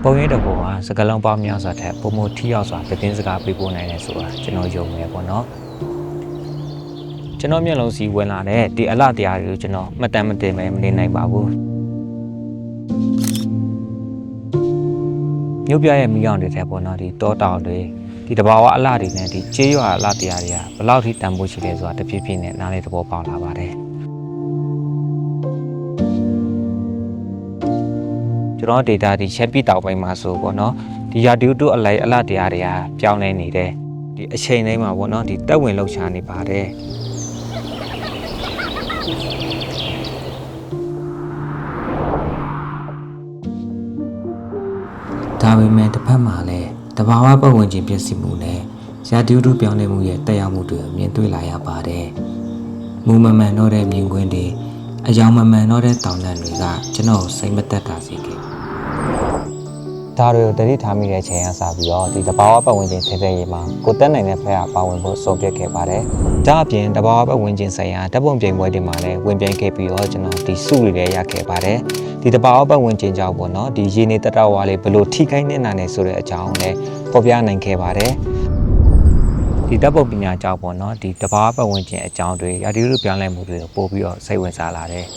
ပုံရိပ်တစ်ပုံဟာစကားလုံးပေါင်းများစွာထက်ပုံမထိရောက်စွာသတင်းစကားပေးပို့နိုင်တယ်ဆိုတာကျွန်တော်ယုံနေပေါ့နော်ကျွန်တော်မျက်လုံးစီဝင်လာတဲ့ဒီအလှတရားတွေကိုကျွန်တော်မှတ်တမ်းမတင်ပဲမနေနိုင်ပါဘူးမြို့ပြရဲ့မိအောင်တွေတဲ့ပေါ့နော်ဒီတောတောင်တွေဒီတဘာဝအလှတွေနဲ့ဒီကျေးရွာအလှတရားတွေကဘယ်လောက်ထိတန်ဖိုးရှိလဲဆိုတာတဖြည်းဖြည်းနဲ့နားလေသဘောပေါက်လာပါတယ်ကျွန်တော် data ဒီချက်ပြတောက်ပိုင်းမှာဆိုပေါ့နော်ဒီရာဒီယိုတုအလိုက်အလှတရားတွေကပြောင်းလဲနေတယ်ဒီအချိန်တိုင်းမှာပေါ့နော်ဒီတက်ဝင်လှုပ်ရှားနေပါတယ်ဒါပေမဲ့တစ်ဖက်မှာလည်းတဘာဝပတ်ဝန်းကျင်ပြည့်စုံမှုနဲ့ရာဒီယိုတုပြောင်းလဲမှုရဲ့တက်ရောက်မှုတွေမြင်တွေ့လာရပါတယ်မူမမှန်တော့တဲ့မြင်ကွင်းတွေအယောင်မမှန်တော့တဲ့တောင်တန်းတွေကကျွန်တော်စိတ်မသက်သာစေခဲ့ဒါတွေကိုတတိထားမိတဲ့ချိန်ကစပြီးတော့ဒီတဘာဝပတ်ဝန်းကျင်ထိတဲ့ရေးမှာကိုတက်နိုင်တဲ့ဖက်ကပါဝင်ဖို့ဆုံးဖြတ်ခဲ့ပါတယ်ဒါအပြင်တဘာဝပတ်ဝန်းကျင်ဆိုင်ရာဓာတ်ပုံပြိုင်ပွဲတွေမှာလည်းဝင်ပြိုင်ခဲ့ပြီးတော့ကျွန်တော်ဒီစုတွေလည်းရခဲ့ပါတယ်ဒီတဘာဝပတ်ဝန်းကျင်ကြောင့်ပေါ့နော်ဒီရေနေတတဝါလေးဘလို့ထိခိုက်နေတာနေဆိုတဲ့အကြောင်းလည်းဖော်ပြနိုင်ခဲ့ပါတယ်ဒီဓာတ်ပုံပညာကြောင့်ပေါ့နော်ဒီတဘာဝပတ်ဝန်းကျင်အကြောင်းတွေရာဒီယိုပြောင်းလဲမှုတွေကိုပို့ပြီးတော့စိတ်ဝင်စားလာတယ်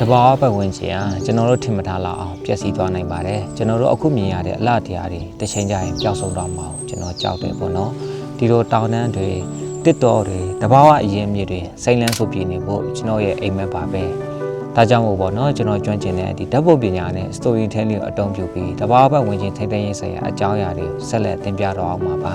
တဘာဝပတ်ဝန်းကျင်ကကျွန်တော်တို့ထင်မထားလောက်အောင်ပျက်စီးသွားနိုင်ပါတယ်ကျွန်တော်တို့အခုမြင်ရတဲ့အလှတရားတွေတစ်ချိန်ကျရင်ပျောက်ဆုံးသွားမှာကျွန်တော်ကြောက်တယ်ပေါ့နော်ဒီလိုတောင်တန်းတွေတစ်တော်တွေတဘာဝအရင်းမြစ်တွေစိမ့်လန်းဆိုပြနေဖို့ကျွန်တော်ရဲ့အိမ်မက်ပါပဲဒါကြောင့်မို့ပေါ့နော်ကျွန်တော်ကျွမ်းကျင်တဲ့ဒီဓာတ်ပုံပညာနဲ့ story telling ကိုအသုံးပြုပြီးတဘာဝပတ်ဝန်းကျင်ထိန်းသိမ်းရေးဆိုင်ရာအကြောင်းအရာတွေကိုဆက်လက်သင်ပြတော့အောင်ပါ